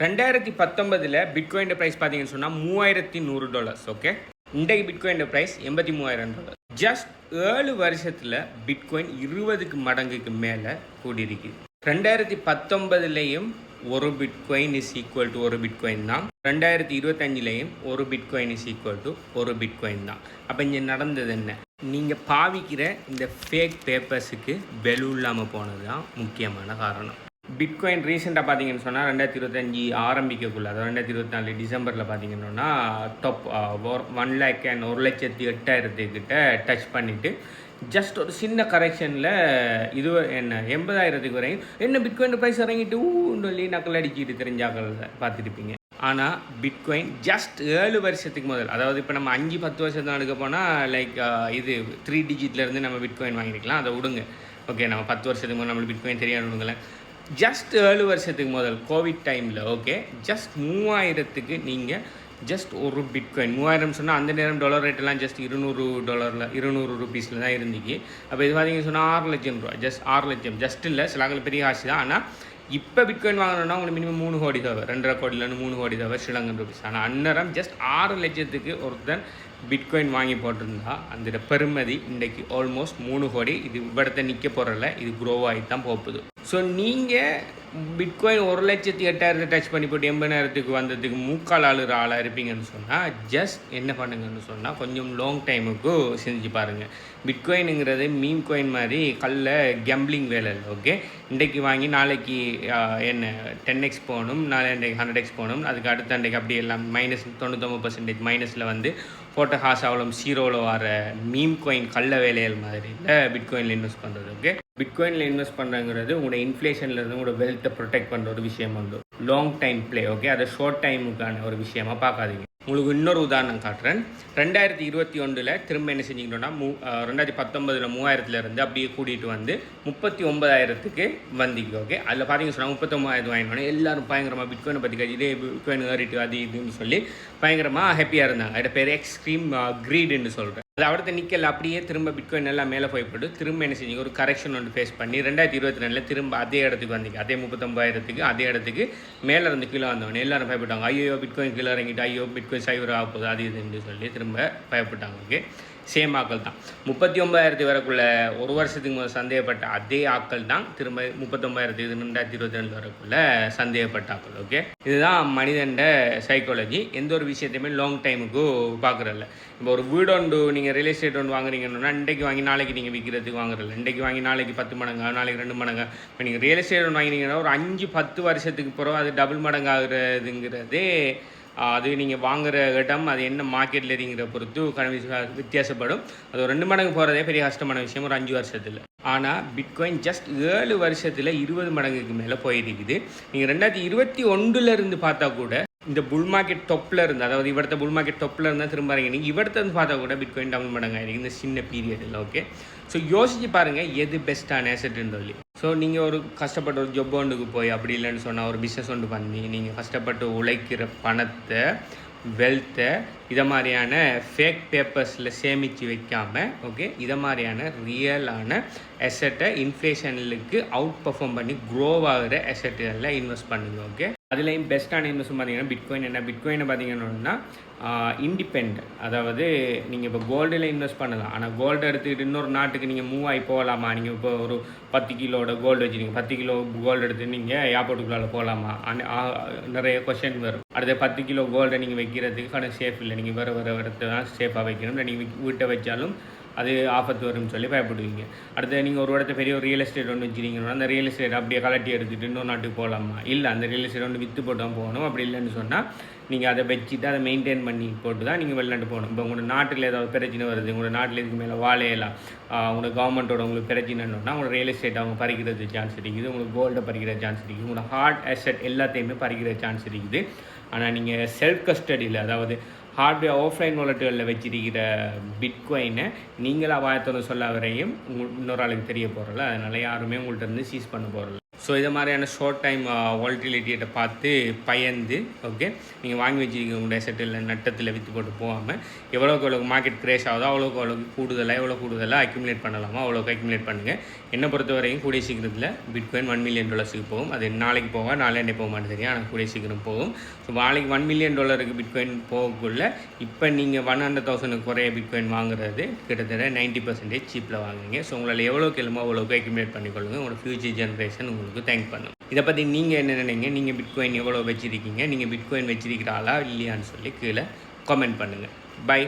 2019 bitcoin price பார்த்தீங்கன்னு சொன்னால் $3100. Okay, இன்றைக்கு பிட்காயின் ப்ரைஸ் $83,000. ஜஸ்ட் 7 வருஷத்தில் பிட்காயின் 20 மடங்குக்கு மேலே கூடியிருக்கு. 2019லையும் ஒரு பிட்காயின் இஸ் ஈக்குவல் டு ஒரு பிட்காயின் தான். 2025லையும் ஒரு பிட்காயின் இஸ் ஈக்குவல் டு ஒரு பிட்காயின் தான். அப்போ இங்கே நடந்தது என்ன? நீங்கள் பாவிக்கிற இந்த ஃபேக் பேப்பர்ஸுக்கு வெலு இல்லாமல் போனது தான் முக்கியமான காரணம். பிட்காயின் ரீசெண்டாக பார்த்தீங்கன்னு சொன்னால் 2025 ஆரம்பிக்கக்குள்ள, அதாவது 2024 டிசம்பரில் பார்த்தீங்கன்னா டாப் 1,08,000 கிட்ட டச் பண்ணிவிட்டு ஜஸ்ட் ஒரு சின்ன கரெக்ஷனில் இது என்ன 80,000 வரையும் என்ன பிட்காயின் ப்ரைஸ் இறங்கிட்டு சொல்லி நக்கல் அடிச்சுட்டு தெரிஞ்சாக்கள் பார்த்துருப்பீங்க. ஆனால் பிட்காயின் ஜஸ்ட் 7 வருஷத்துக்கு முதல், அதாவது இப்போ நம்ம 5-10 வருஷத்துக்கு எடுக்க போனால் லைக் இது 3 டிஜிட்லேருந்து நம்ம பிட்காயின் வாங்கிக்கலாம். அதை விடுங்க. ஓகே, நம்ம 10 வருஷத்துக்கு முதல் நம்மளுக்கு பிட்காயின் தெரியாது விடுங்களேன். ஜஸ்ட் 7 வருஷத்துக்கு முதல் கோவிட் டைமில் ஓகே, ஜஸ்ட் 3000க்கு நீங்கள் ஜஸ்ட் ஒரு பிட்காயின் 3000 சொன்னால் அந்த நேரம் டாலர் ரேட்டெல்லாம் ஜஸ்ட் $200 தான் இருந்துச்சு. அப்போ இது பார்த்தீங்கன்னு சொன்னால் 6 லட்சம் ரூபா. ஜஸ்ட் 6 லட்சம் ஜஸ்ட் இல்லை, சில பெரிய காசு தான். ஆனால் இப்போ பிட்காயின் வாங்கணும்னா உங்களுக்கு மினிமம் 3 கோடி தேவை, 2.5 கோடியிலேருந்து 3 கோடி தேவை ஸ்ரீலங்கன் ரூபீஸ். ஆனால் அந்நேரம் ஜஸ்ட் 6 லட்சத்துக்கு ஒருத்தன் பிட்காயின் வாங்கி போட்டிருந்தா அந்த பெருமதி இன்றைக்கு ஆல்மோஸ்ட் 3 கோடி. இது இவ்வளத்தை நிற்க போகிறல, இது க்ரோ ஆகி தான் போகுது. ஸோ நீங்கள் பிட்காயின் 1,08,000 டச் பண்ணி போட்டு 80,000க்கு வந்ததுக்கு முக்கால் ஆளாக இருப்பீங்கன்னு சொன்னால் ஜஸ்ட் என்ன பண்ணுங்கன்னு சொன்னால் கொஞ்சம் லாங் டைமுக்கு செஞ்சு பாருங்கள். பிட்காயினுங்கிறது மீன் காயின் மாதிரி கல்ல கேம்பிளிங் வேலை இல்லை. ஓகே, இன்றைக்கு வாங்கி நாளைக்கு என்ன 10x போகணும், நாளை 100x போகணும், அதுக்கு அடுத்த அன்றைக்கு அப்படி எல்லாம் -99% மைனஸில் வந்து போட்ட காசு அவ்வளோ 0வில் வர மீம் காயின் கல்ல வேலைகள் மாதிரி இல்லை பிட்காயினில் இன்வெஸ்ட் பண்ணுறது. ஓகே, பிட்காயினில் இன்வெஸ்ட் பண்ணுறங்கிறது உங்களோட இன்ஃப்ளேஷன்லேருந்து உங்களோட வெல்த்தை ப்ரொடெக்ட் பண்ணுற ஒரு விஷயம் வந்து லாங் டைம் ப்ளே. ஓகே, அதை ஷார்ட் டைமுக்கான ஒரு விஷயமா பார்க்காதீங்க. உங்களுக்கு இன்னொரு உதாரணம் காட்டுறேன். 2021 திரும்ப என்ன செஞ்சுக்கிட்டோன்னா 2019 3000லேருந்து அப்படியே கூட்டிகிட்டு வந்து 39,000க்கு வந்திக்கு. ஓகே, அதில் பார்த்தீங்கன்னு சொன்னால் 39,000 வாங்கினோன்னே எல்லாரும் பயங்கரமாக பிட்காயினை பற்றி இதே பிட்காயின் ஏறிட்டு அது இதுன்னு சொல்லி பயங்கரமாக ஹாப்பியாக இருந்தாங்க. அதோட பேர் எக்ஸ்ட்ரீம் க்ரீடுன்னு சொல்கிறேன். அது அடுத்த நிக்கல் அப்படியே திரும்ப பிட்காயின் எல்லாம் மேலே போய்பட்டு திரும்ப என்ன செஞ்சு ஒரு கரெக்ஷன் ஒன்று ஃபேஸ் பண்ணி 2022 திரும்ப அதே இடத்துக்கு வந்தீங்க. அதே 39,000க்கு அதே இடத்துக்கு மேலே இருந்து கீழே வந்தவொடனே எல்லாரும் பயப்பட்டாங்க. ஐயோ பிட்காயின் கீழே இறங்கிட்டு ஐயோ பிட்காயின் சைவர் ஆக போகுது அது இதுன்னு சொல்லி திரும்ப பயப்பட்டாங்க. ஓகே, சேம் ஆக்கள் தான் 39,000 வரக்குள்ள ஒரு வருஷத்துக்கு முதல் சந்தேகப்பட்ட அதே ஆக்கள் தான் திரும்ப 39,000 2022 வரக்குள்ள சந்தேகப்பட்ட ஆக்கள். ஓகே, இதுதான் மனிதண்ட சைக்காலஜி. எந்த ஒரு விஷயத்தையுமே லாங் டைமுக்கு பார்க்குறதில்ல. இப்போ ஒரு வீடு ஒன்று நீங்கள் ரியல் எஸ்டேட் ஒன்று வாங்குறீங்கன்னா இன்றைக்கு வாங்கி நாளைக்கு நீங்கள் விற்கிறதுக்கு வாங்குறதில்ல. இன்றைக்கு வாங்கி நாளைக்கு 10 மடங்கு, நாளைக்கு 2 மடங்கு. இப்போ நீங்கள் ரியல் எஸ்டேட் ஒன்று வாங்கினீங்கன்னா ஒரு 5-10 வருஷத்துக்கு பிறகு அது டபுள் மடங்கு ஆகுறதுங்கிறதே அது நீங்கள் வாங்குகிற இடம் அது என்ன மார்க்கெட்டில் இருங்கிற பொறுத்து வித்தியாசப்படும். அது ஒரு 2 மடங்கு போகிறதே பெரிய கஷ்டமான விஷயம் ஒரு 5 வருஷத்தில். ஆனால் பிட்காயின் ஜஸ்ட் 7 வருஷத்தில் 20 மடங்குக்கு மேலே போயிருக்குது. நீங்கள் 2021 பார்த்தா கூட இந்த புல் மார்க்கெட் டொப்பில் இருந்து, அதாவது இவரத்த புல் மார்க்கெட் டொப்பில் இருந்தால் திரும்ப நீங்கள் இவரத்தை பார்த்தா கூட பிட்காயின் டபுள் மடங்கு ஆகிருக்கு இந்த சின்ன பீரியடில். ஓகே, ஸோ யோசிச்சு பாருங்கள் எது பெஸ்ட்டான அசெட்டுன்னு சொல்லி. ஸோ நீங்கள் ஒரு கஷ்டப்பட்டு ஒரு ஜொப் ஒன்றுக்கு போய் அப்படி இல்லைன்னு சொன்னால் ஒரு பிஸ்னஸ் ஒன்று பண்ணி நீங்கள் கஷ்டப்பட்டு உழைக்கிற பணத்தை வெல்த்தை இதை மாதிரியான ஃபேக் பேப்பர்ஸில் சேமித்து வைக்காமல் ஓகே இதை மாதிரியான ரியலான அசெட்டை இன்ஃப்ளேஷனுக்கு அவுட் பர்ஃபார்ம் பண்ணி க்ரோ ஆகிற அசெட்டுகளில் இன்வெஸ்ட் பண்ணுங்க. ஓகே, அதுலேயும் பெஸ்ட்டான இன்வெஸ்ட் பார்த்தீங்கன்னா பிட்காயின். என்ன பிட்காயினை பார்த்தீங்கன்னா இண்டிபெண்ட், அதாவது நீங்கள் இப்போ கோல்டில் இன்வெஸ்ட் பண்ணலாம். ஆனால் கோல்டு எடுத்துக்கிட்டு இன்னொரு நாட்டுக்கு நீங்கள் மூவ் ஆகி போகலாமா? நீங்கள் இப்போ ஒரு 10 கிலோட கோல்டு வச்சுருக்கீங்க, 10 கிலோ கோல்டு எடுத்து நீங்கள் ஏர்போர்ட்டுக்குள்ளால போகலாமா? நிறைய கொஷின் வரும். அடுத்த 10 கிலோ கோல்டை நீங்கள் வைக்கிறதுக்கு கடை சேஃப் இல்லை. நீங்கள் வேறு இடத்த தான் சேஃபாக வைக்கணும். நீங்கள் வீட்டை வச்சாலும் அது ஆபத்து வரும்னு சொல்லி பயப்படுவீங்க. அடுத்து நீங்கள் ஒரு இடத்த பெரிய ஒரு ரியல் எஸ்டேட் ஒன்று வச்சுருக்கீங்கன்னா அந்த ரியல் எஸ்டேட் அப்படியே கலட்டி எடுத்துகிட்டு இன்னொரு நாட்டுக்கு போகலாமா? இல்லை, அந்த ரியல் எஸ்டேட் ஒன்று விற்று போட்டு தான் போகணும். அப்படி இல்லைன்னு சொன்னால் நீங்கள் அதை வச்சுட்டு அதை மெயின்டைன் பண்ணி போட்டு தான் நீங்கள் வெளிநாட்டு போகணும். இப்போ உங்களோட நாட்டில் ஏதாவது பிரச்சனை வருது, உங்களோட நாட்டில் இதுக்கு மேலே வாழையலாம், உங்களோட கவர்மெண்ட்டோட உங்களுக்கு பிரச்சனைன்னா உங்களோட ரியல் எஸ்டேட் அவங்க பறிக்கிறது சான்ஸ் இருக்குது, உங்களுக்கு கோல்டை பறிக்கிற சான்ஸ் இருக்குது, உங்களோட ஹார்ட் அசெட் எல்லாத்தையுமே பறிக்கிற சான்ஸ் இருக்குது. ஆனால் நீங்கள் செல்ஃப் கஸ்டடியில், அதாவது ஹார்ட்வேர் ஆஃப்லைன் வாலெட்டுகளில் வச்சிருக்கிற பிட்காயினை நீங்களாக வாயத்தோடு சொல்ல வரையும் இன்னொரு ஆளுக்கு தெரிய போகிறல, அதனால் யாருமே உங்கள்கிட்ட இருந்து சீஸ் பண்ண போகிறல. ஸோ ஸோ இதை மாதிரியான ஷார்ட் டைம் வாலட்டிலிட்டியை பார்த்து பயந்து ஓகே நீங்கள் வாங்கி வச்சுருக்க உங்களுடைய செட்டில் நட்டத்தில் விற்று போட்டு போகாமல் எவ்வளோக்கு மார்க்கெட் கிரேஷ் ஆகுதோ அவ்வளோக்கு கூடுதலாக அக்யூமுலேட் பண்ணலாமா அவ்வளோக்கு அக்யூமுலேட் பண்ணுங்கள். என்னை பொறுத்த வரைக்கும் கூடிய சீக்கிரத்தில் பிட்காயின் $1 million போகும். அது நாளைக்கு போக நாளே போக மாட்டேன் தெரியும், ஆனால் கூடிய சீக்கிரம் போகும். ஸோ நாளைக்கு $1 million பிட்காயின் போகக்குள்ள இப்போ நீங்கள் 100,000 குறைய பிட்காயின் வாங்குறது கிட்டத்தட்ட 90% சீப்பில் வாங்குங்க. ஸோ உங்களால் எவ்வளோக்கு எழுமோ அவ்வளோக்கு அக்யூமுலேட் பண்ணிக்கொள்ளுங்க. உங்களோட ஃபியூச்சர் ஜென்ரேஷன் உங்களுக்கு தேங்க் பண்ணும். இதை பற்றி நீங்கள் என்ன நினைங்க, நீங்கள் பிட்காயின் எவ்வளோ வச்சுருக்கீங்க, நீங்கள் பிட்காயின் வச்சிருக்கிற ஆளா இல்லையான்னு சொல்லி கீழே கமெண்ட் பண்ணுங்கள். பை.